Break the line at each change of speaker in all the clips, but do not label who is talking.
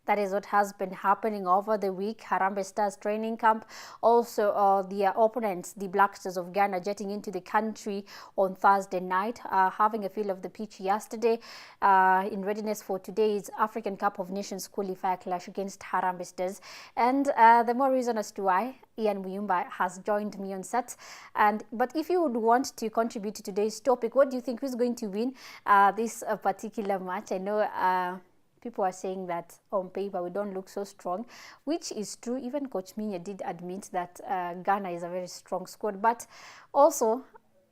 That is what has been happening over the week. Harambee Stars training camp. Also, their opponents, the Black Stars of Ghana, jetting into the country on Thursday night, having a feel of the pitch yesterday in readiness for today's African Cup of Nations qualifier clash against Harambee Stars. And the more reason as to why Ian Muyumba has joined me on set. But if you would want to contribute to today's topic, what do you think, who's going to win this particular match? I know people are saying that on paper we don't look so strong, which is true. Even Coach Minya did admit that Ghana is a very strong squad, but also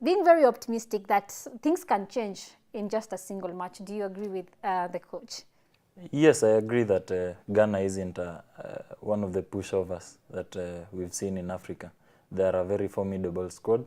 being very optimistic that things can change in just a single match. Do you agree with the coach?
Yes, I agree that Ghana isn't one of the pushovers that we've seen in Africa. They are a very formidable squad.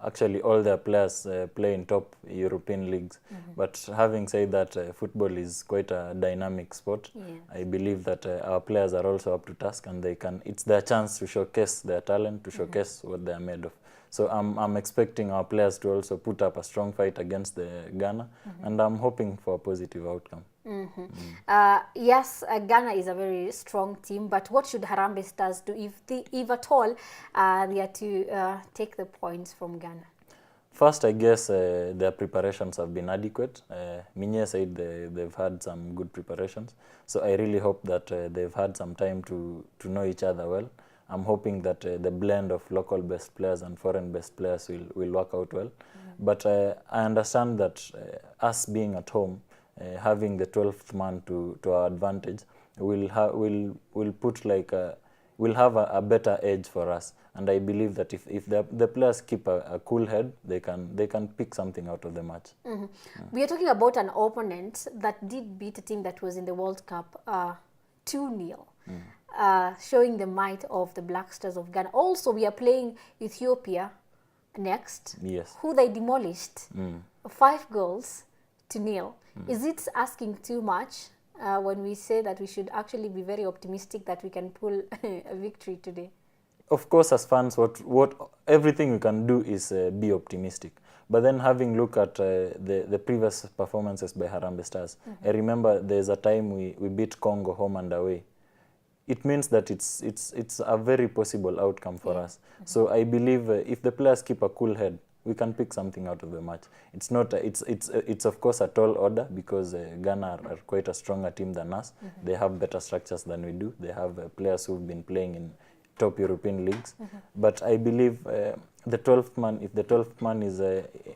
Actually, all their players play in top European leagues. But having said that, football is quite a dynamic sport.
Yes.
I believe that our players are also up to task, and they can. It's their chance to showcase their talent, to showcase what they are made of. So I'm expecting our players to also put up a strong fight against the Ghana, and I'm hoping for a positive outcome.
Yes, Ghana is a very strong team, but what should Harambee Stars do if at all they are to take the points from Ghana?
First, I guess their preparations have been adequate. Minye said they've had some good preparations, so I really hope that they've had some time to know each other well. I'm hoping that the blend of local best players and foreign best players will work out well. But I understand that us being at home, having the 12th man to our advantage, will have a better edge for us. And I believe that if the players keep a cool head, they can pick something out of the match.
We are talking about an opponent that did beat a team that was in the World Cup 2-0. Showing the might of the Black Stars of Ghana. Also, we are playing Ethiopia next,
Yes.
who they demolished 5-0. Is it asking too much when we say that we should actually be very optimistic that we can pull a victory today?
Of course, as fans, what everything we can do is be optimistic. But then having look at the previous performances by Harambee Stars, I remember there's a time we beat Congo home and away. It means that it's a very possible outcome for us. So I believe if the players keep a cool head, we can pick something out of the match. It's not it's of course a tall order, because Ghana are quite a stronger team than us. They have better structures than we do. They have players who've been playing in top European leagues. But I believe the 12th man, if the 12th man is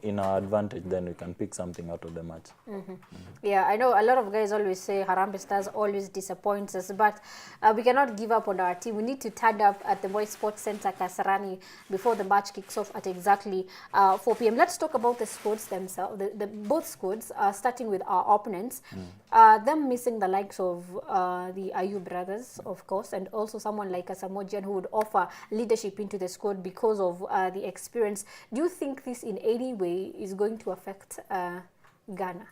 in our advantage, then we can pick something out of the match.
Yeah, I know a lot of guys always say Harambee Stars always disappoints us, but we cannot give up on our team. We need to turn up at the Boys Sports Center, Kasarani, before the match kicks off at exactly 4 p.m. Let's talk about the squads themselves, both squads, starting with our opponents. Them missing the likes of the Ayu brothers, of course, and also someone like a Samojian who would offer leadership into the squad because of the experience. Do you think this in any way is going to affect Ghana?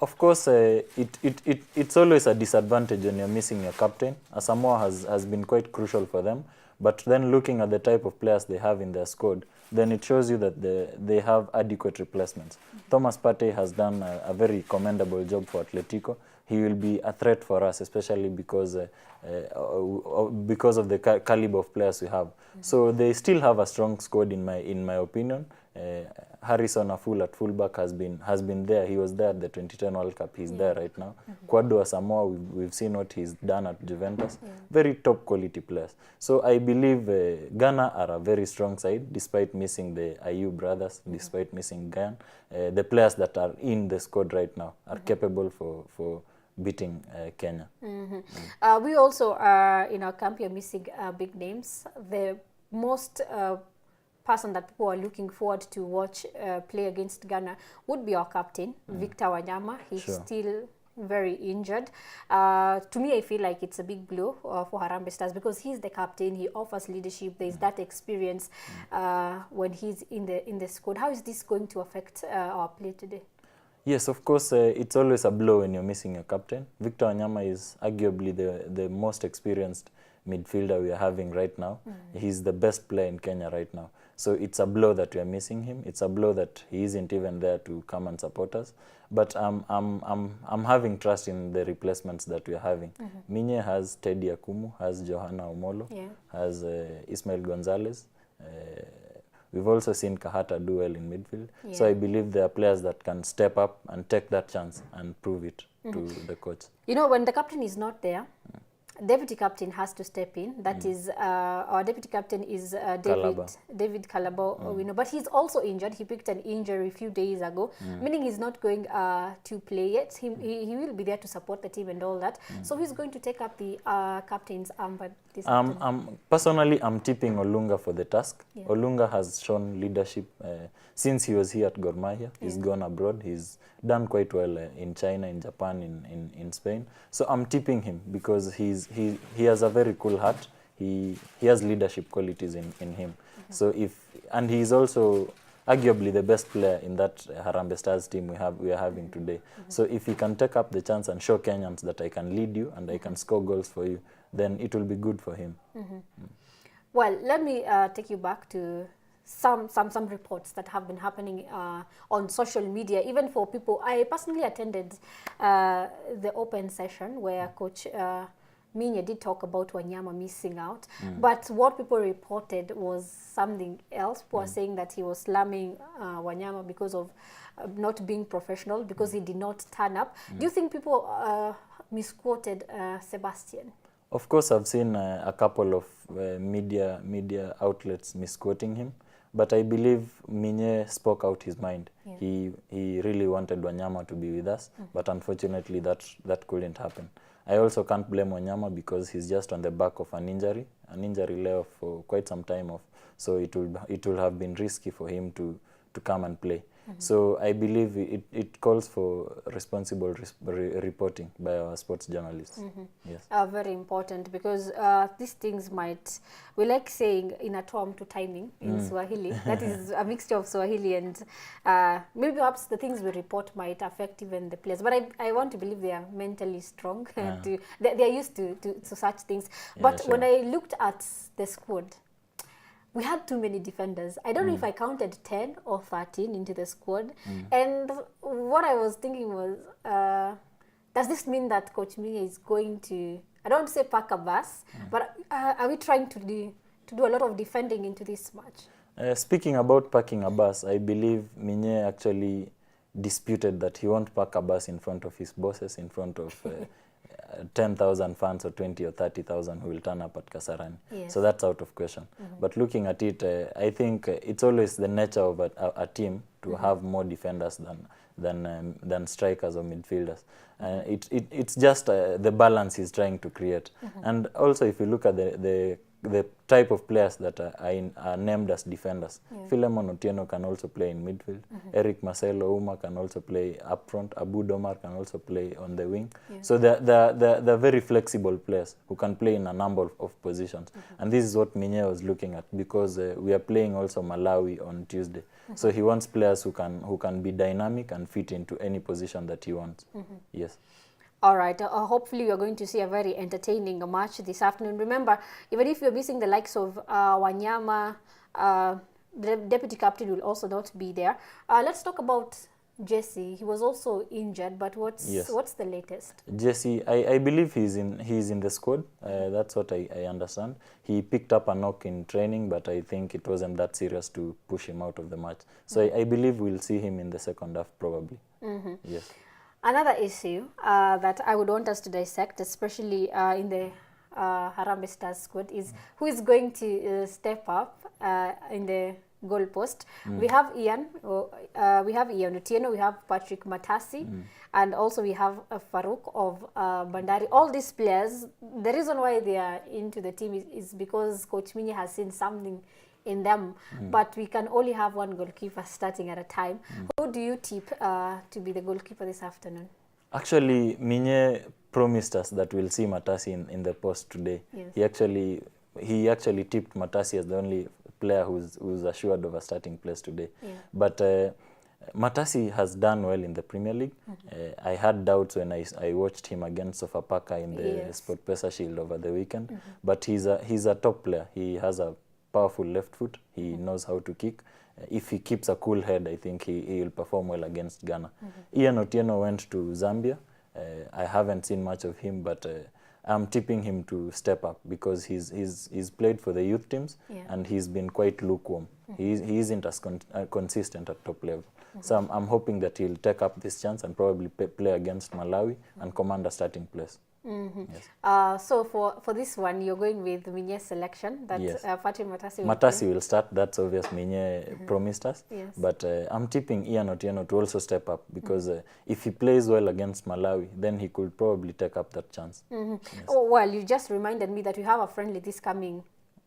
Of course, it's always a disadvantage when you're missing your captain. Asamoah has been quite crucial for them. But then looking at the type of players they have in their squad, then it shows you that they have adequate replacements. Thomas Partey has done a very commendable job for Atletico. He will be a threat for us, especially because of the caliber of players we have. So they still have a strong squad in my opinion. Harrison Aful at fullback has been there. He was there at the 2010 World Cup. He's there right now. Kwado Asamoah, we've seen what he's done at Juventus. Very top quality players. So I believe Ghana are a very strong side, despite missing the Ayu brothers, despite missing Ghana. The players that are in the squad right now are capable for beating Kenya.
We also are in our camp here missing big names. The most person that people are looking forward to watch play against Ghana would be our captain, Victor Wanyama. He's still very injured. To me, I feel like it's a big blow for Harambee Stars because he's the captain. He offers leadership. There's that experience when he's in the squad. How is this going to affect our play today?
Yes, of course, it's always a blow when you're missing your captain. Victor Wanyama is arguably the most experienced midfielder we are having right now. He's the best player in Kenya right now. So it's a blow that we are missing him. It's a blow that he isn't even there to come and support us. But I'm having trust in the replacements that we are having. Minye has Teddy Akumu, has Johanna Omolo, has Ismail Gonzalez. We've also seen Kahata do well in midfield. So I believe there are players that can step up and take that chance and prove it to the coach.
You know, when the captain is not there, deputy captain has to step in. That is, our deputy captain is David Calabo. We know, but he's also injured. He picked an injury a few days ago, meaning he's not going to play yet. He will be there to support the team and all that. So he's going to take up the captain's armband this afternoon.
Personally, I'm tipping Olunga for the task. Olunga has shown leadership since he was here at Gor Mahia. He's gone abroad. He's done quite well in China, in Japan, in Spain. So I'm tipping him because he has a very cool heart. He has leadership qualities in him. So and he's also arguably the best player in that Harambee Stars team we are having today. So if he can take up the chance and show Kenyans that I can lead you and I can score goals for you, then it will be good for him.
Well, let me take you back to some reports that have been happening on social media, even for people. I personally attended the open session where Coach Minye did talk about Wanyama missing out, but what people reported was something else. People were saying that he was slamming Wanyama because of not being professional, because he did not turn up. Do you think people misquoted Sebastian?
Of course, I've seen a couple of media outlets misquoting him, but I believe Minye spoke out his mind. He really wanted Wanyama to be with us, but unfortunately that couldn't happen. I also can't blame Wanyama because he's just on the back of an injury layoff for quite some time off. So it will have been risky for him to come and play. So I believe it calls for responsible reporting by our sports journalists. Yes.
Very important, because these things might, we like saying inatom to timing in Swahili. That is a mixture of Swahili and maybe perhaps the things we report might affect even the players. But I want to believe they are mentally strong. They are used to such things. But when I looked at the squad, we had too many defenders. I don't know if I counted 10 or 13 into the squad. And what I was thinking was, does this mean that Coach Minye is going to, I don't want to say pack a bus, but are we trying to do a lot of defending into this match?
Speaking about packing a bus, I believe Minye actually disputed that he won't pack a bus in front of his bosses, in front of 10,000 fans or 20 or 30,000 who will turn up at Kasarani. So that's out of question. But looking at it, I think it's always the nature of a team to have more defenders than strikers or midfielders. It's just the balance he's trying to create. And also, if you look at the type of players that are named as defenders, Philemon Otieno can also play in midfield. Eric Marcelo Uma can also play up front. Abu Domar can also play on the wing. So they're very flexible players who can play in a number of positions. And this is what Minye was looking at, because we are playing also Malawi on Tuesday. So he wants players who can be dynamic and fit into any position that he wants. Yes.
All right. Hopefully, we are going to see a very entertaining match this afternoon. Remember, even if you're missing the likes of Wanyama, the deputy captain will also not be there. Let's talk about Jesse. He was also injured, but what's the latest?
Jesse, I believe he's in the squad. That's what I understand. He picked up a knock in training, but I think it wasn't that serious to push him out of the match. So I believe we'll see him in the second half probably. Yes.
Another issue that I would want us to dissect, especially in the Harambee Stars squad, is who is going to step up in the goal post. We have Ian Otieno, we have Patrick Matasi, and also we have Farouk of Bandari. All these players, the reason why they are into the team is because Coach Minye has seen something in them, but we can only have one goalkeeper starting at a time. Who do you tip to be the goalkeeper this afternoon?
Actually, Minye promised us that we'll see Matasi in the post today. He actually tipped Matasi as the only player who's assured of a starting place today. But Matasi has done well in the Premier League. I had doubts when I watched him against Sofapaka in the SportPesa Shield over the weekend. But he's a top player. He has a powerful left foot. He knows how to kick. If he keeps a cool head, I think he will perform well against Ghana. Ian Otieno went to Zambia. I haven't seen much of him, but I'm tipping him to step up because he's played for the youth teams, and he's been quite lukewarm. He isn't as consistent at top level. So I'm hoping that he'll take up this chance and probably play against Malawi and command a starting place.
Yes. So for this one, you're going with Minye's selection. That
Yes.
Fatima Matasi
Matasi will start. That's obvious. Minye promised us.
Yes.
But I'm tipping Ian Otieno to also step up because if he plays well against Malawi, then he could probably take up that chance. Yes.
Oh, well, you just reminded me that we have a friendly this coming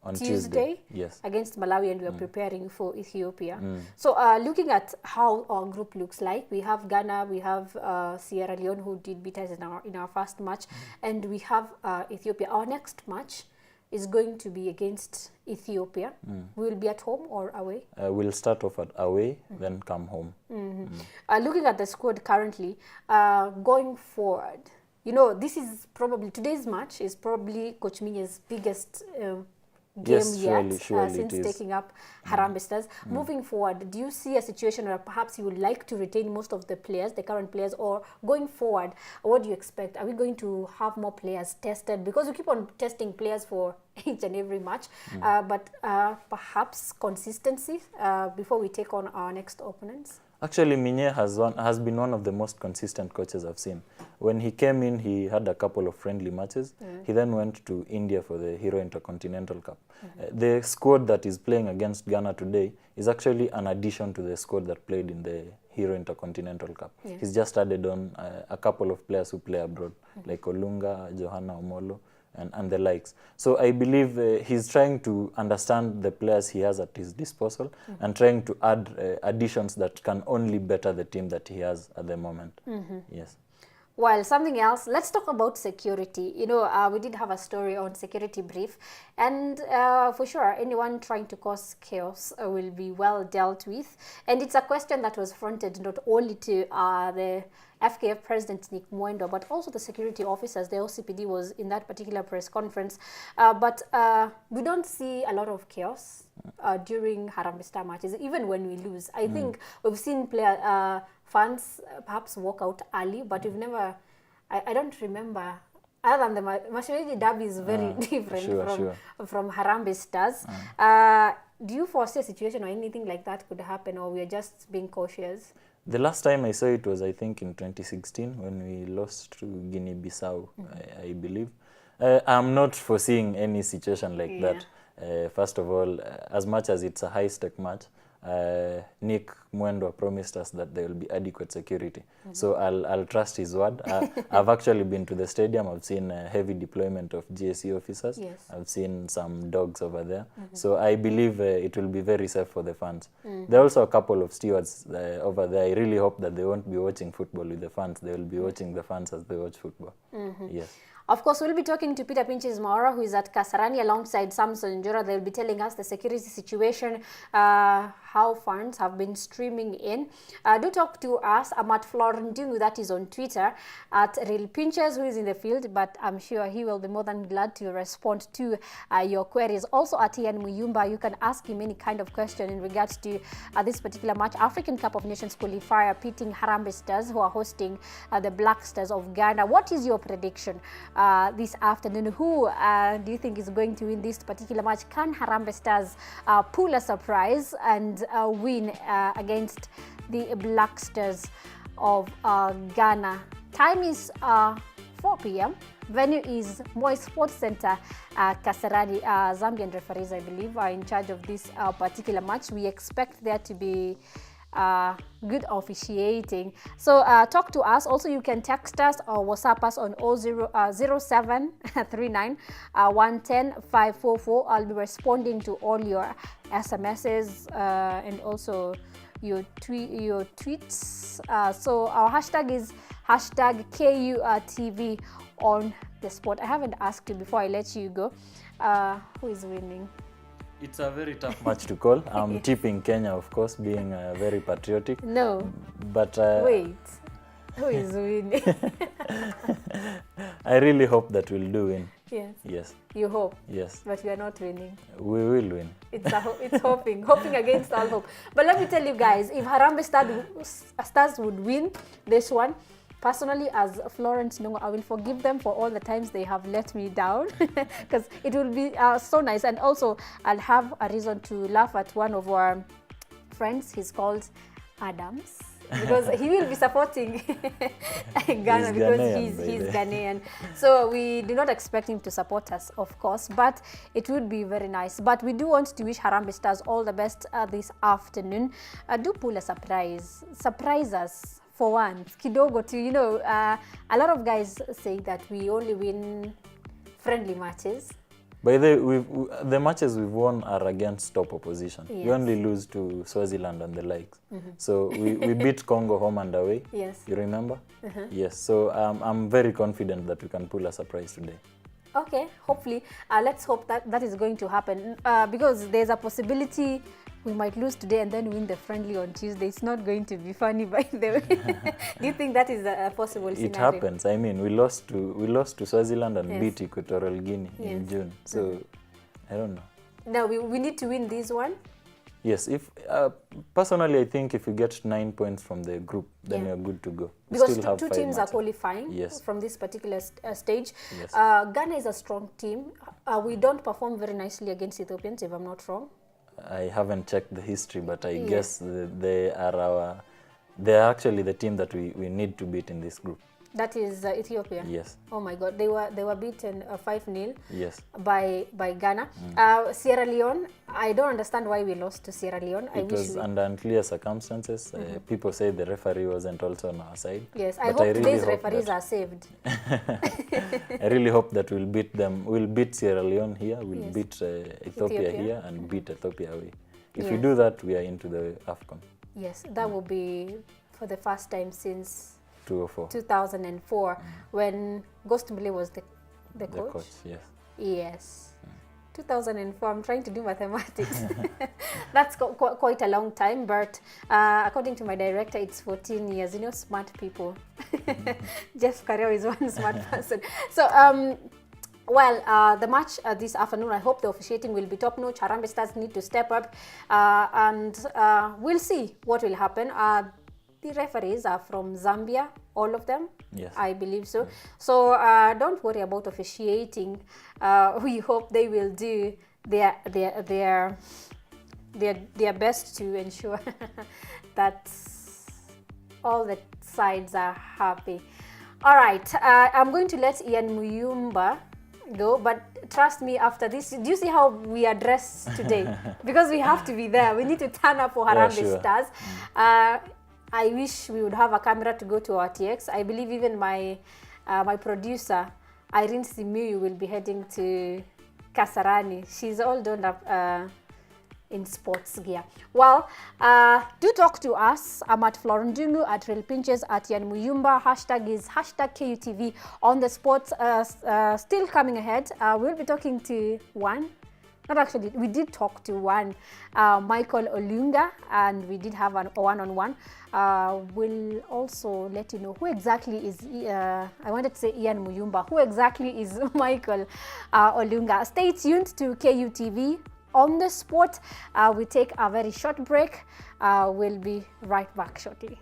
On
Tuesday
yes.
against Malawi, and we are preparing for Ethiopia. So looking at how our group looks like, we have Ghana, we have Sierra Leone, who did beat us in our first match, and we have Ethiopia. Our next match is going to be against Ethiopia. We will be at home or away?
We'll start off at away, then come home.
Looking at the squad currently, going forward, you know, this is probably, today's match is probably Coach Minye's biggest game yet since taking up Harambee Stars. Moving forward, do you see a situation where perhaps you would like to retain most of the players, the current players, or going forward, what do you expect? Are we going to have more players tested? Because we keep on testing players for each and every match, but perhaps consistency before we take on our next opponents?
Actually, Minye has been one of the most consistent coaches I've seen. When he came in, he had a couple of friendly matches. He then went to India for the Hero Intercontinental Cup. The squad that is playing against Ghana today is actually an addition to the squad that played in the Hero Intercontinental Cup. He's just added on a couple of players who play abroad, like Olunga, Johanna Omolo, and the likes. So I believe he's trying to understand the players he has at his disposal and trying to add additions that can only better the team that he has at the moment. Yes.
Well, something else, let's talk about security. You know, we did have a story on security brief, and for sure, anyone trying to cause chaos will be well dealt with. And it's a question that was fronted not only to the FKF President Nick Mwendo, but also the security officers. The OCPD was in that particular press conference. But we don't see a lot of chaos during Harambee Star matches, even when we lose. I think we've seen fans perhaps walk out early, but we've never, I don't remember, other than the Mashariki Derby is very different from Harambee Stars. Do you foresee a situation or anything like that could happen, or we are just being cautious?
The last time I saw it was, I think, in 2016 when we lost to Guinea-Bissau, I believe. I'm not foreseeing any situation like that. First of all, as much as it's a high-stake match, Nick Mwendo promised us that there will be adequate security. So I'll trust his word. I've actually been to the stadium. I've seen a heavy deployment of GSE officers. I've seen some dogs over there. So I believe it will be very safe for the fans. There are also a couple of stewards over there. I really hope that they won't be watching football with the fans. They will be watching the fans as they watch football. Yes.
Of course, we'll be talking to Peter Pinches Maura, who is at Kasarani alongside Samson Njora. They'll be telling us the security situation, how fans have been streaming in. Do talk to us. I'm at Florence, that is on Twitter, at Real Pinches, who is in the field, but I'm sure he will be more than glad to respond to your queries. Also at Ian Muyumba, you can ask him any kind of question in regards to this particular match, African Cup of Nations qualifier, pitting Harambee Stars, who are hosting the Black Stars of Ghana. What is your prediction this afternoon? Who do you think is going to win this particular match? Can Harambee Stars pull a surprise and win against the Black Stars of Ghana? Time is 4 p.m. Venue is Moi Sports Center, Kasarani. Zambian referees, I believe, are in charge of this particular match. We expect there to be good officiating. So talk to us. Also, you can text us or WhatsApp us on 0739 110 544. I'll be responding to all your SMSs and also your tweets. So our hashtag is hashtag KUTV on the spot. I haven't asked you before I let you go. Who is winning?
It's a very tough match to call. I'm tipping Kenya, of course, being very patriotic.
No.
But
wait, who is winning?
I really hope that we'll do win.
Yes.
Yes.
You hope.
Yes.
But we are not winning.
We will win.
It's hoping against all hope. But let me tell you guys, if Harambee Stars would win this one, personally, as Florence Ndungu, I will forgive them for all the times they have let me down, because it will be so nice. And also, I'll have a reason to laugh at one of our friends. He's called Adams, because he will be supporting Ghana because he's Ghanaian. So we do not expect him to support us, of course, but it would be very nice. But we do want to wish Harambee Stars all the best this afternoon. Do pull a surprise. Surprise us for once. Kidogo to, you know, a lot of guys say that we only win friendly matches.
By the matches we've won are against top opposition.
Yes.
We only lose to Swaziland and the likes. So we beat Congo home and away.
Yes.
You remember? Yes. So I'm very confident that we can pull a surprise today.
Okay, hopefully. Let's hope that is going to happen, because there's a possibility we might lose today and then win the friendly on Tuesday. It's not going to be funny, by the way. Do you think that is a possible scenario?
It happens. I mean, we lost to Swaziland and beat Equatorial Guinea in June. So I don't know.
Now we need to win this one.
Yes, if personally I think if you get 9 points from the group, then you're good to go. We
because
still have
two
5
teams
matches.
are qualifying from this particular stage.
Yes.
Ghana is a strong team. We don't perform very nicely against Ethiopians, if I'm not wrong.
I haven't checked the history, but I guess they are actually the team that we need to beat in this group.
That is Ethiopia.
Yes.
Oh my God, they were beaten 5-0.
Yes.
By Ghana. Sierra Leone, I don't understand why we lost to Sierra Leone.
It was under unclear circumstances. People say the referee wasn't also on our side.
Yes, I hope today's referees are saved.
I really hope that we'll beat them. We'll beat Sierra Leone here. We'll beat Ethiopia here and beat Ethiopia away. If we do that, we are into the AFCON.
Yes, that will be for the first time since
2004,
when Ghost Mbele was the coach.
Yes.
Yes. 2004, I'm trying to do mathematics. That's quite a long time, but according to my director, it's 14 years. You know, smart people. Jeff Carreo is one smart person. So, the match this afternoon, I hope the officiating will be top-notch. Harambee Stars need to step up, and we'll see what will happen. The referees are from Zambia, all of them.
Yes.
I believe so. So don't worry about officiating. We hope they will do their best to ensure that all the sides are happy. All right, I'm going to let Ian Muyumba go, but trust me, after this, do you see how we are dressed today? Because we have to be there. We need to turn up for Harambee Stars. I wish we would have a camera to go to our TX. I believe even my producer, Irene Simiyu, will be heading to Kasarani. She's all done up in sports gear. Well, do talk to us. I'm at Ndungu, at Real Pinches, at Yan Muyumba. Hashtag is hashtag KUTV on the sports. Still coming ahead. We'll be talking to one. Not actually, we did talk to one, Michael Olunga, and we did have a one-on-one. We'll also let you know who exactly is, I wanted to say Ian Muyumba, who exactly is Michael Olunga. Stay tuned to KUTV on the sport. We take a very short break. We'll be right back shortly.